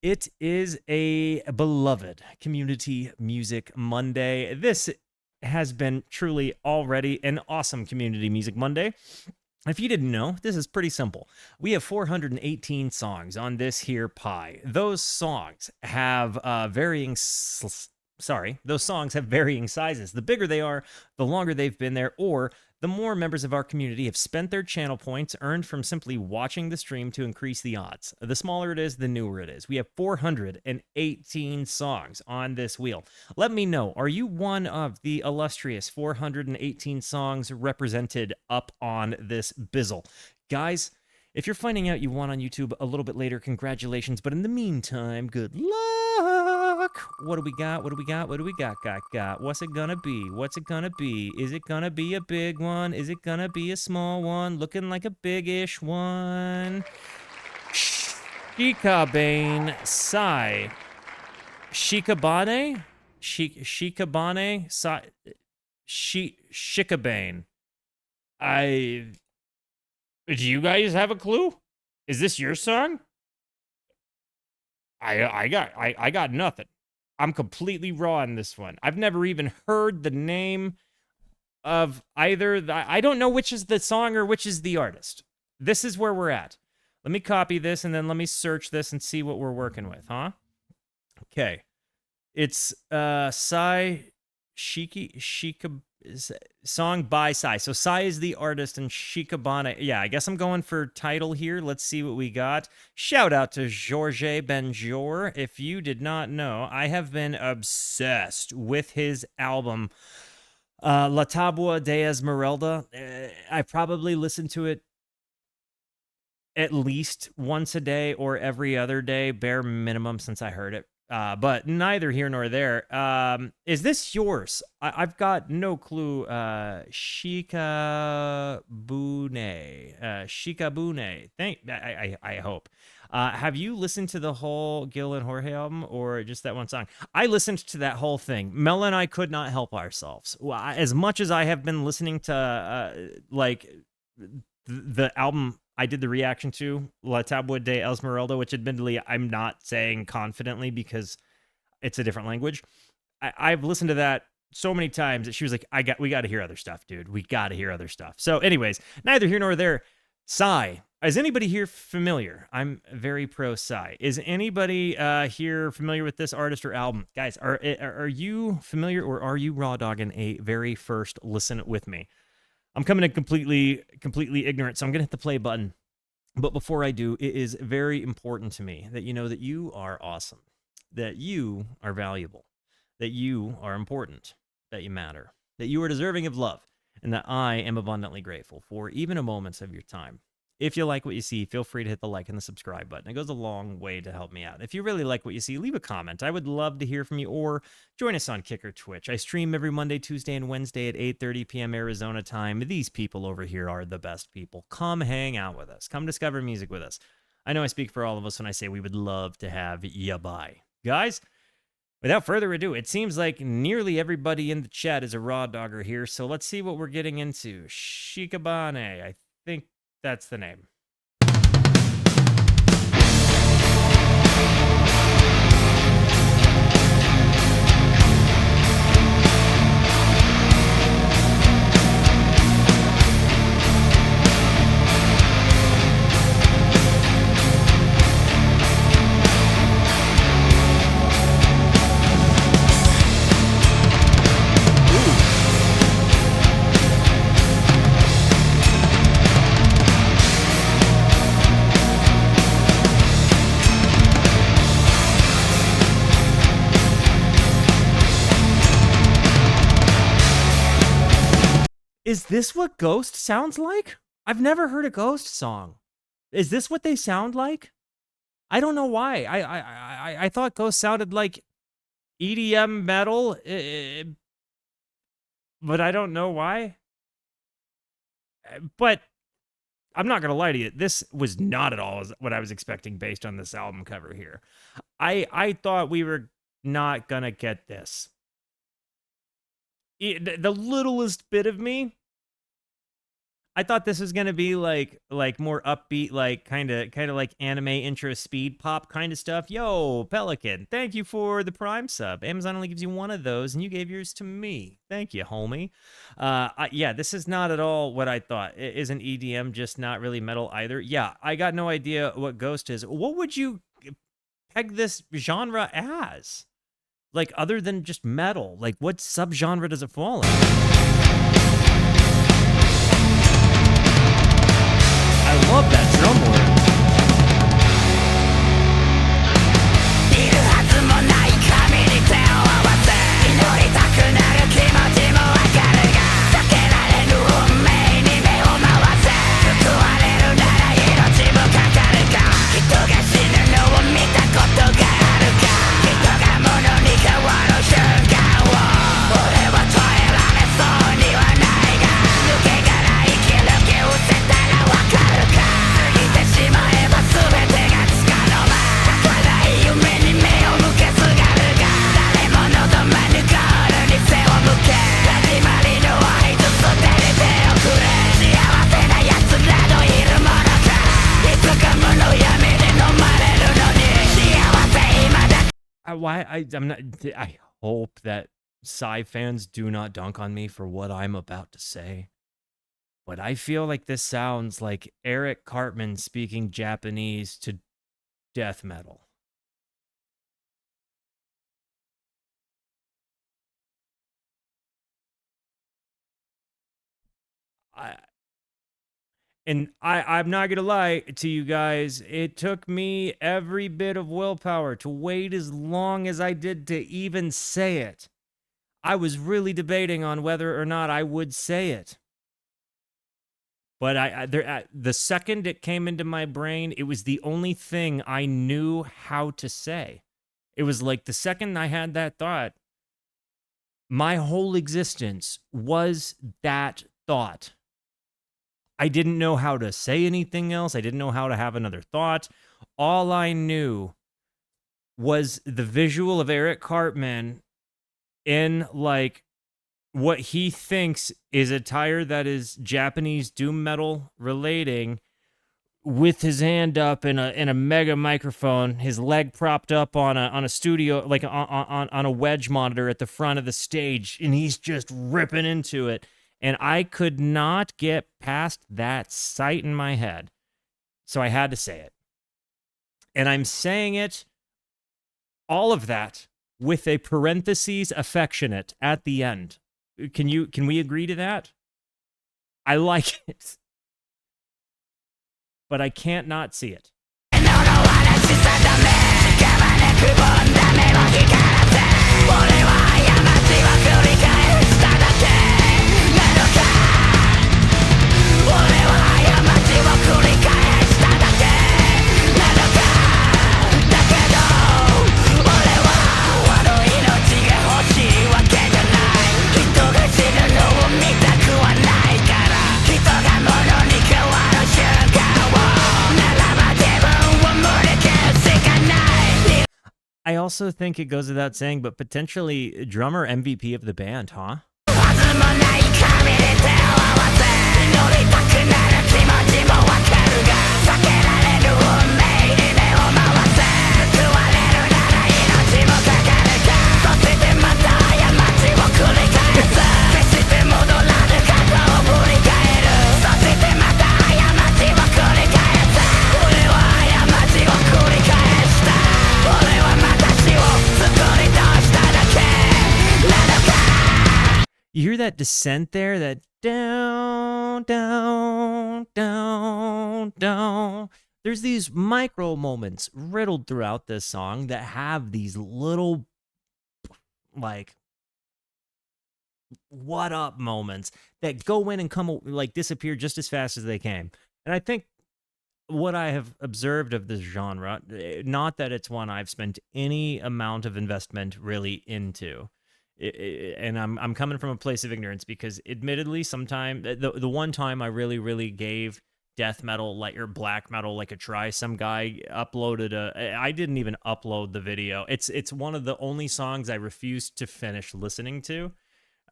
It is a beloved Community Music Monday. This has been truly already an awesome Community Music Monday. If you didn't know, this is pretty simple. We have 418 songs on this here pie. Those songs have varying sizes. The bigger they are, the longer they've been there, or the more members of our community have spent their channel points earned from simply watching the stream to increase the odds. The smaller it is, the newer it is. We have 418 songs on this wheel. Let me know, are you one of the illustrious 418 songs represented up on this bizzle? Guys, if you're finding out you won on YouTube a little bit later, congratulations. But in the meantime, good luck. What do we got? What do we got? What do we got? What's it gonna be? What's it gonna be? Is it gonna be a big one? Is it gonna be a small one? Looking like a big-ish one. Shikabane, Sigh. Shikabane? Shikabane? Sigh. Shikabane. Do you guys have a clue? Is this your song? I got nothing. I'm completely raw on this one. I've never even heard the name of either. I don't know which is the song or which is the artist. This is where we're at. Let me copy this and then let me search this and see what we're working with, huh? Okay. It's Sigh Shika song by Sigh. So Sigh is the artist and Shikabane. Yeah, I guess I'm going for title here. Let's see what we got. Shout out to Georges Benjour. If you did not know, I have been obsessed with his album La Tabua de Esmeralda. I probably listened to it at least once a day or every other day, bare minimum, since I heard it. But neither here nor there. Is this yours? I've got no clue. Shikabune. Shikabune. I hope. Have you listened to the whole Gil and Jorge album or just that one song? I listened to that whole thing. Mel and I could not help ourselves. As much as I have been listening to the album I did the reaction to, La Tabua de Esmeralda, which admittedly I'm not saying confidently because it's a different language. I've listened to that so many times that she was like, we got to hear other stuff, dude. We got to hear other stuff. So anyways, neither here nor there. Sigh. Is anybody here familiar? I'm very pro Sigh. Is anybody here familiar with this artist or album? Guys, are you familiar or are you raw dogging a very first listen with me? I'm coming in completely ignorant, so I'm going to hit the play button. But before I do, it is very important to me that you know that you are awesome, that you are valuable, that you are important, that you matter, that you are deserving of love, and that I am abundantly grateful for even a moment of your time. If you like what you see, feel free to hit the like and the subscribe button. It goes a long way to help me out. If you really like what you see, leave a comment. I would love to hear from you, or join us on Kick or Twitch. I stream every Monday, Tuesday, and Wednesday at 8:30 p.m. Arizona time. These people over here are the best people. Come hang out with us. Come discover music with us. I know I speak for all of us when I say we would love to have ya by. Guys, without further ado, it seems like nearly everybody in the chat is a raw dogger here, so let's see what we're getting into. Shikabane, I think that's the name. Is this what Ghost sounds like? I've never heard a Ghost song. Is this what they sound like? I don't know why. I thought Ghost sounded like EDM metal, but I don't know why. But I'm not gonna lie to you. This was not at all what I was expecting based on this album cover here. I thought we were not gonna get this. The littlest bit of me I thought this was gonna be like more upbeat, like kind of like anime intro speed pop kind of stuff. Yo, Pelican, thank you for the Prime sub. Amazon only gives you one of those, and you gave yours to me. Thank you, homie. Yeah, this is not at all what I thought. Isn't EDM just not really metal either? Yeah, I got no idea what Ghost is. What would you peg this genre as? Like other than just metal, like what subgenre does it fall in? I love that drum work. いるはずもない髪に手を合わせ祈りたくなる気持ちもわかるが避けられぬ運命に目を回せ救われるなら命もかかるか人が死ぬのを見たことがあるか人が物に変わる瞬間を俺は耐えられそうにはないが抜け殻生き抜き失せたらわかるか過ぎてしまえば全てがつかの間儚い夢に目を向けすがるが誰も望まぬゴールに背を向け始まりの合図すでに手をくれ幸せな奴などいるものかいつか無の闇で飲まれるのに幸せ今だ I'm not. I hope that Sigh fans do not dunk on me for what I'm about to say. But I feel like this sounds like Eric Cartman speaking Japanese to death metal. I'm not gonna lie to you guys. It took me every bit of willpower to wait as long as I did to even say it. I was really debating on whether or not I would say it. But the second it came into my brain, it was the only thing I knew how to say. It was like the second I had that thought, my whole existence was that thought. I didn't know how to say anything else. I didn't know how to have another thought. All I knew was the visual of Eric Cartman in like what he thinks is attire that is Japanese doom metal relating, with his hand up in a mega microphone, his leg propped up on a studio, like on a wedge monitor at the front of the stage, and he's just ripping into it. And I could not get past that sight in my head. So I had to say it. And I'm saying it, all of that, with a parentheses affectionate at the end. Can we agree to that? I like it. But I can't not see it. I also think it goes without saying, but potentially drummer MVP of the band, huh? You hear that descent there? That down, down, down, down. There's these micro moments riddled throughout this song that have these little, like, what up moments that go in and come, like, disappear just as fast as they came. And I think what I have observed of this genre, not that it's one I've spent any amount of investment really into, and I'm coming from a place of ignorance, because admittedly, sometime the one time I really gave death metal like or black metal like a try, some guy uploaded I didn't even upload the video. It's one of the only songs I refused to finish listening to.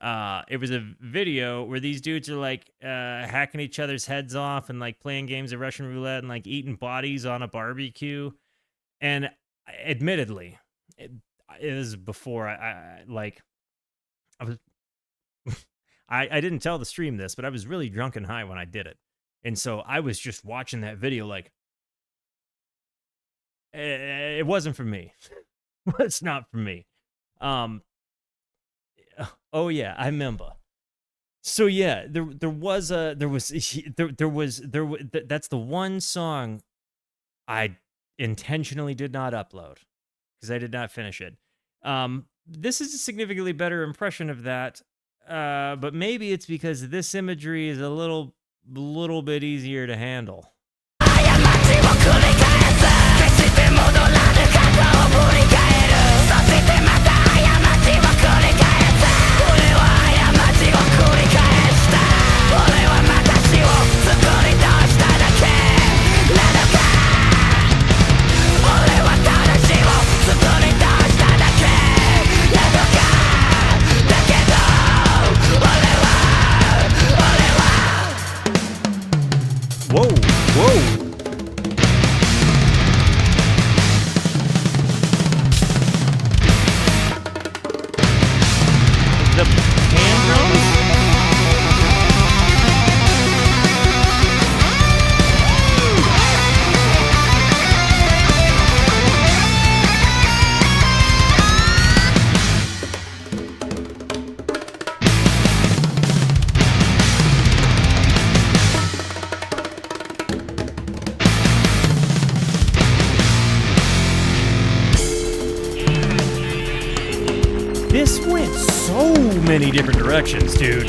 It was a video where these dudes are like hacking each other's heads off and like playing games of Russian roulette and like eating bodies on a barbecue. And admittedly, it, it was before I like I was I didn't tell the stream this, but I was really drunk and high when I did it. And so I was just watching that video like it wasn't for me. It's not for me. Um oh yeah, I remember. So yeah, that's the one song I intentionally did not upload because I did not finish it. This is a significantly better impression of that, but maybe it's because this imagery is a little bit easier to handle. Whoa, whoa. The hand drums? This went so many different directions, dude.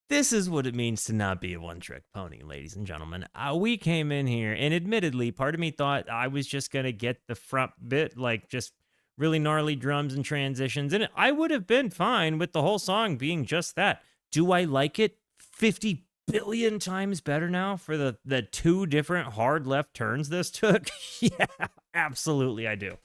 This is what it means to not be a one-trick pony, ladies and gentlemen. We came in here, and admittedly, part of me thought I was just going to get the front bit, like just really gnarly drums and transitions, and I would have been fine with the whole song being just that. Do I like it 50 billion times better now for the two different hard left turns this took? Yeah, absolutely I do.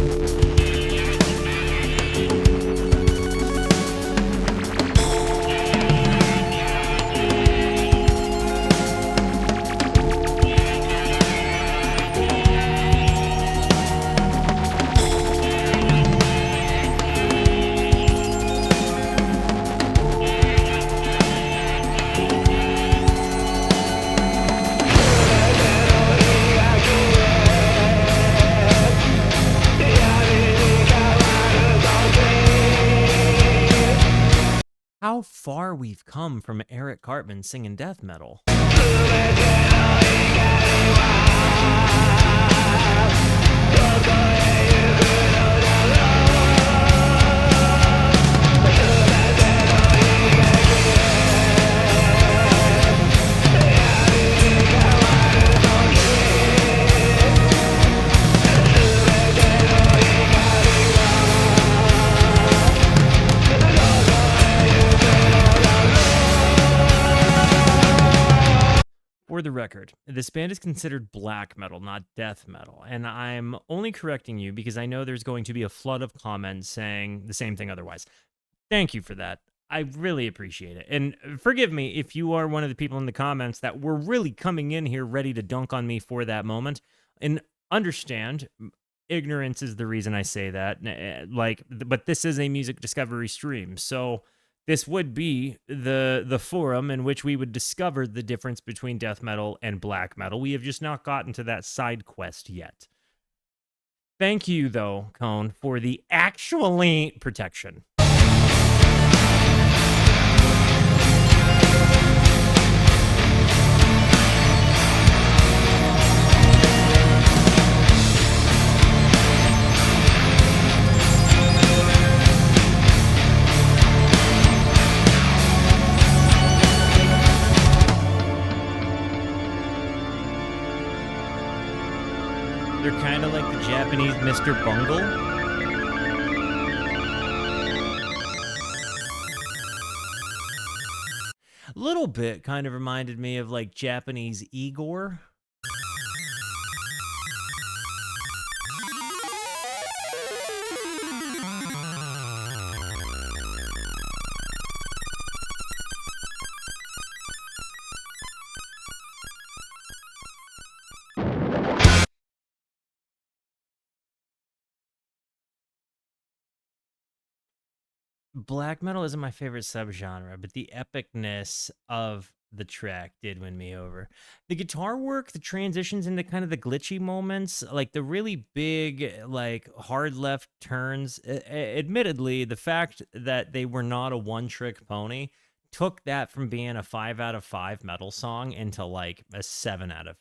How far we've come from Eric Cartman singing death metal. For the record, this band is considered black metal, not death metal, and I'm only correcting you because I know there's going to be a flood of comments saying the same thing otherwise. Thank you for that. I really appreciate it. And forgive me if you are one of the people in the comments that were really coming in here ready to dunk on me for that moment. And understand, ignorance is the reason I say that. But this is a music discovery stream, so this would be the forum in which we would discover the difference between death metal and black metal. We have just not gotten to that side quest yet. Thank you, though, Cone, for the actually protection. They're kind of like the Japanese Mr. Bungle. A little bit kind of reminded me of like Japanese Igor. black metal isn't my favorite subgenre, but the epicness of the track did win me over. The guitar work, the transitions into kind of the glitchy moments, like the really big, like hard left turns. Admittedly, the fact that they were not a one trick pony took that from being a 5 out of 5 metal song into like a 7 out of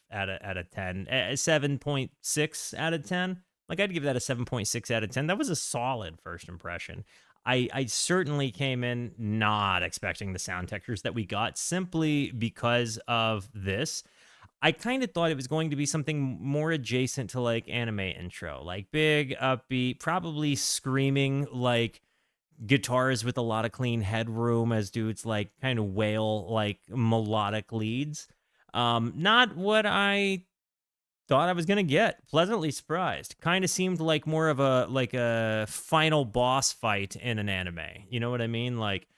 10, a 7.6 out of 10. Like I'd give that a 7.6 out of 10. That was a solid first impression. I certainly came in not expecting the sound textures that we got simply because of this. I kind of thought it was going to be something more adjacent to like anime intro, like big, upbeat, probably screaming like guitars with a lot of clean headroom as dudes like kind of wail like melodic leads. Not what I thought I was gonna get. Pleasantly surprised. Kind of seemed like more of a final boss fight in an anime. You know what I mean? Like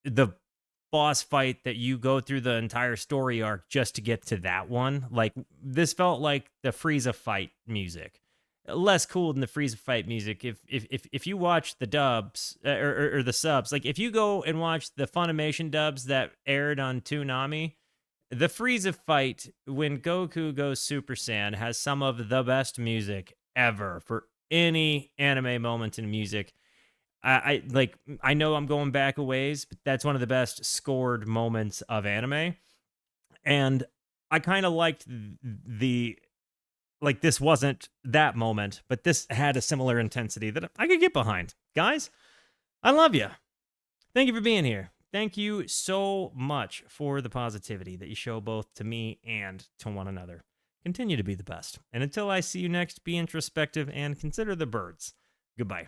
the boss fight that you go through the entire story arc just to get to that one. Like this felt like the Frieza fight music. Less cool than the Frieza fight music. If you watch the dubs or the subs, like if you go and watch the Funimation dubs that aired on Toonami, the Frieza fight when Goku goes Super Saiyan has some of the best music ever for any anime moment in music. I like I know I'm going back a ways, but that's one of the best scored moments of anime. And I kind of liked the like this wasn't that moment, but this had a similar intensity that I could get behind. Guys, I love you. Thank you for being here. Thank you so much for the positivity that you show both to me and to one another. Continue to be the best. And until I see you next, be introspective and consider the birds. Goodbye.